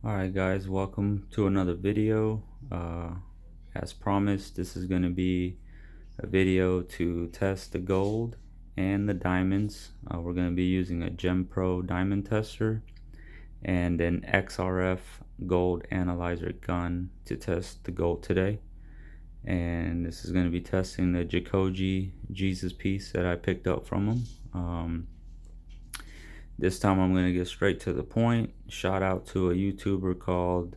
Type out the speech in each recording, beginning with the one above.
Alright guys, welcome to another video. As promised, this is going to be a video to test the gold and the diamonds. We're going to be using a GemPro diamond tester and an XRF gold analyzer gun to test the gold today. And this is going to be testing the Jacoje Jesus piece that I picked up from him. This time I'm going to get straight to the point. Shout out to a YouTuber called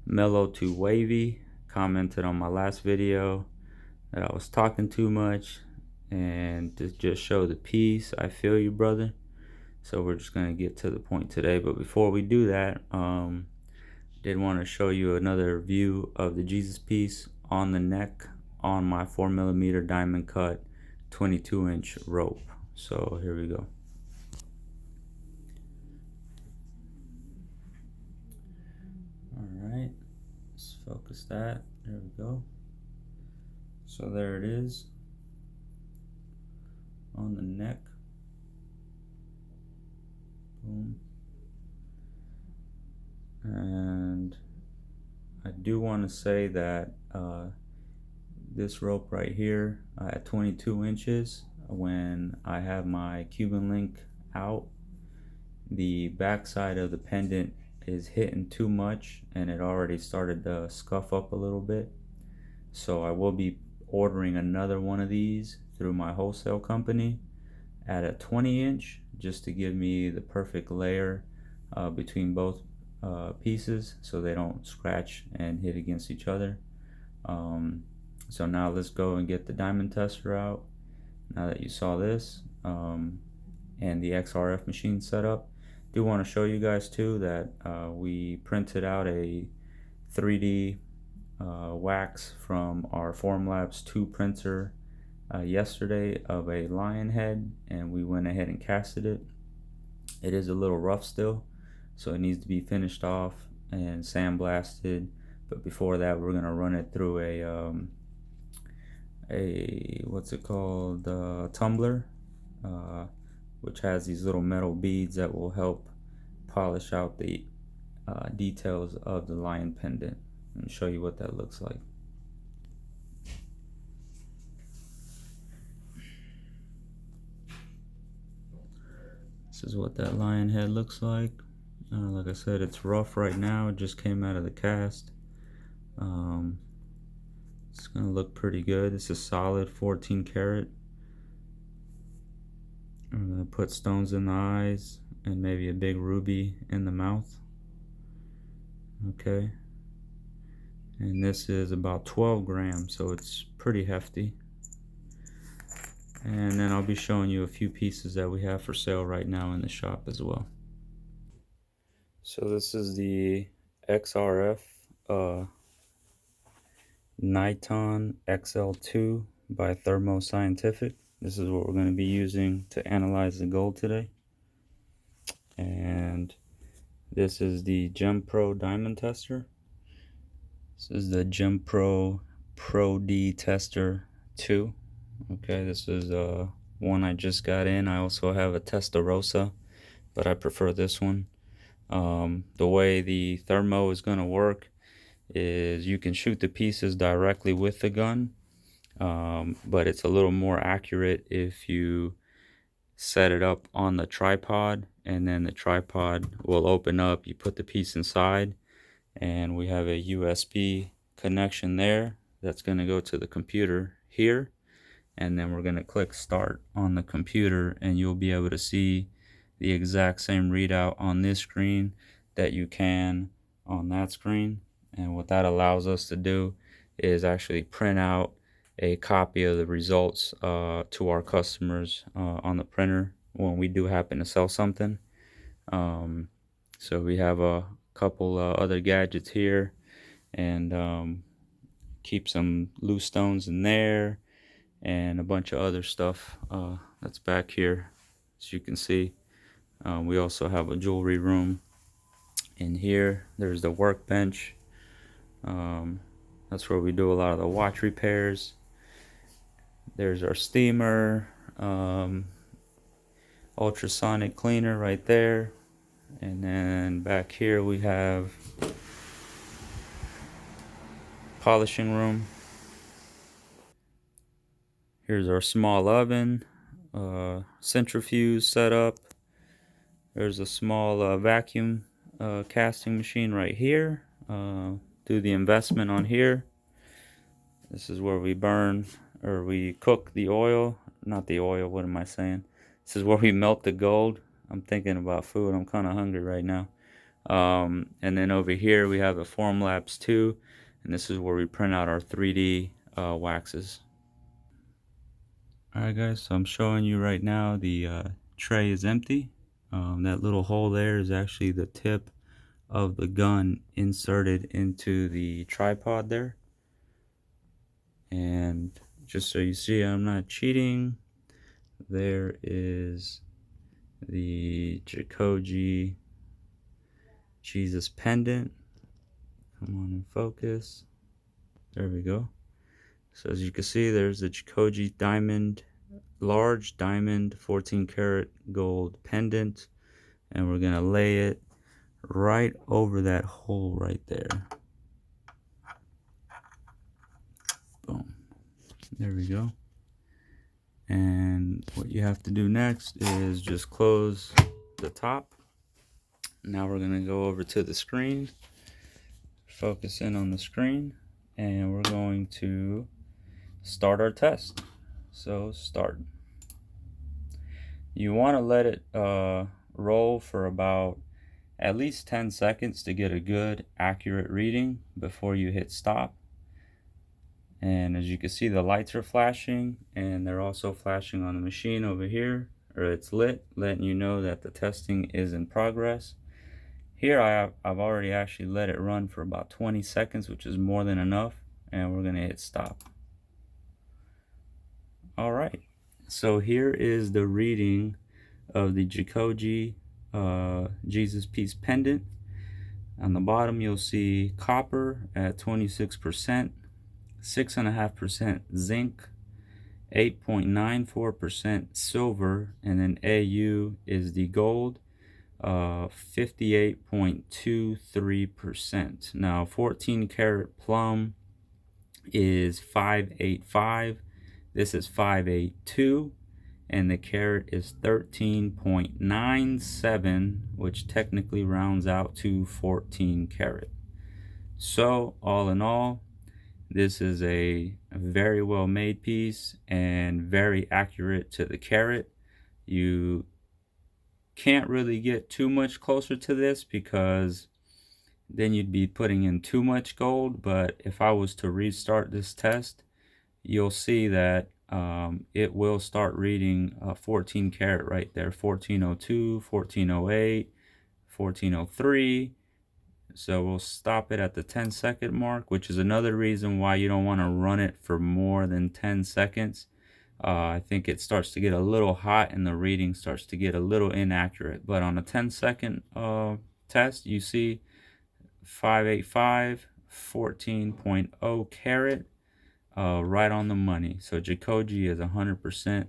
Mellow to Wavy. Commented on my last video that I was talking too much, and to just show the piece, I feel you, brother. So we're just going to get to the point today. But before we do that, did want to show you another view of the Jesus piece on the neck on my 4mm diamond cut 22-inch rope. So here we go. Alright, let's focus that. There we go. So there it is on the neck. Boom. And I do want to say that this rope right here at 22 inches, when I have my Cuban link out, the back side of the pendant is hitting too much and it already started to scuff up a little bit. So I will be ordering another one of these through my wholesale company at a 20-inch, just to give me the perfect layer between both pieces so they don't scratch and hit against each other. So now let's go and get the diamond tester out. Now that you saw this and the XRF machine set up, do want to show you guys too that we printed out a 3D wax from our Formlabs 2 printer yesterday of a lion head, and we went ahead and casted it. It is a little rough still, so it needs to be finished off and sandblasted. But before that, we're gonna run it through a what's it called, tumbler, which has these little metal beads that will help polish out the details of the lion pendant, and show you what that looks like. This is what that lion head looks like. Like I said, it's rough right now. It just came out of the cast. It's gonna look pretty good. It's a solid 14 karat. I'm gonna put stones in the eyes and maybe a big ruby in the mouth. Okay. And this is about 12 grams, so it's pretty hefty. And then I'll be showing you a few pieces that we have for sale right now in the shop as well. So this is the XRF Niton XL2 by Thermo. This is what we're going to be using to analyze the gold today. And this is the GemPro diamond tester. This is the GemPro Pro D Tester 2. Okay, this is one I just got in. I also have a Testarossa, but I prefer this one. The way the thermo is going to work is you can shoot the pieces directly with the gun, but it's a little more accurate if you set it up on the tripod, and then the tripod will open up. You put the piece inside, and we have a USB connection there that's going to go to the computer here, and then we're going to click start on the computer, and you'll be able to see the exact same readout on this screen that you can on that screen. And what that allows us to do is actually print out a copy of the results to our customers on the printer when we do happen to sell something. So we have a couple other gadgets here, and keep some loose stones in there, and a bunch of other stuff that's back here, as you can see. We also have a jewelry room in here. There's the workbench. That's where we do a lot of the watch repairs. There's our steamer, ultrasonic cleaner right there. And then back here we have polishing room. Here's our small oven, centrifuge setup. There's a small vacuum casting machine right here. Do the investment on here. This is where we burn, or we cook the oil. Not the oil, what am I saying? This is where we melt the gold. I'm thinking about food. I'm kind of hungry right now. And then over here we have the Formlabs 2, and this is where we print out our 3D waxes. Alright guys, so I'm showing you right now the tray is empty. That little hole there is actually the tip of the gun inserted into the tripod there. And just so you see, I'm not cheating. There is the Jacoje Jesus pendant. Come on and focus. There we go. So as you can see, there's the Jacoje diamond, large diamond 14 karat gold pendant, and we're gonna lay it right over that hole right there. Boom. There we go. And what you have to do next is just close the top. Now we're gonna go over to the screen, focus in on the screen, and we're going to start our test. So start. You want to let it roll for about at least 10 seconds to get a good accurate reading before you hit stop. And as you can see, the lights are flashing, and they're also flashing on the machine over here, or it's lit, letting you know that the testing is in progress. Here I've already actually let it run for about 20 seconds, which is more than enough, and we're gonna hit stop. Alright, so here is the reading of the Jacoje Jesus Piece pendant. On the bottom you'll see copper at 26%, 6.5% zinc, 8.94% silver, and then AU is the gold, 58.23%. Now 14 karat plum is 585. This is 582, and the carat is 13.97, which technically rounds out to 14 karat. So all in all, this is a very well made piece and very accurate to the carat. You can't really get too much closer to this because then you'd be putting in too much gold. But if I was to restart this test, you'll see that it will start reading 14 karat right there, 1402, 1408, 1403. So we'll stop it at the 10-second mark, which is another reason why you don't want to run it for more than 10 seconds. I think it starts to get a little hot and the reading starts to get a little inaccurate. But on a 10-second test, you see 585, 14.0 karat, right on the money. So Jacoje is 100%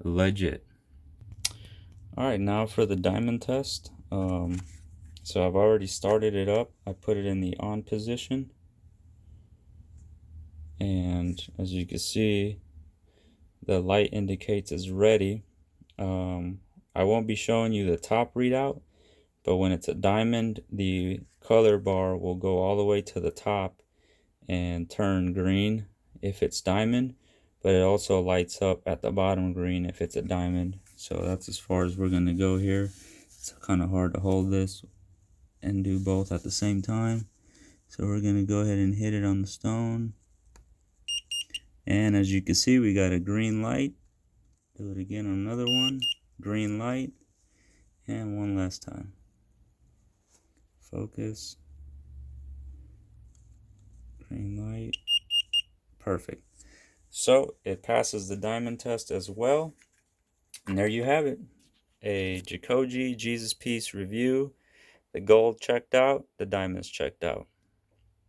legit. Alright, now for the diamond test. So I've already started it up. I put it in the on position, and as you can see, the light indicates it's ready. I won't be showing you the top readout, but when it's a diamond, the color bar will go all the way to the top and turn green if it's diamond, but it also lights up at the bottom green if it's a diamond. So that's as far as we're going to go here. It's kind of hard to hold this and do both at the same time. So we're going to go ahead and hit it on the stone. And as you can see, we got a green light. Do it again on another one. Green light. And one last time. Focus. Green light. Perfect. So it passes the diamond test as well. And there you have it. A Jacoje Jesus Piece review. The gold checked out, the diamonds checked out.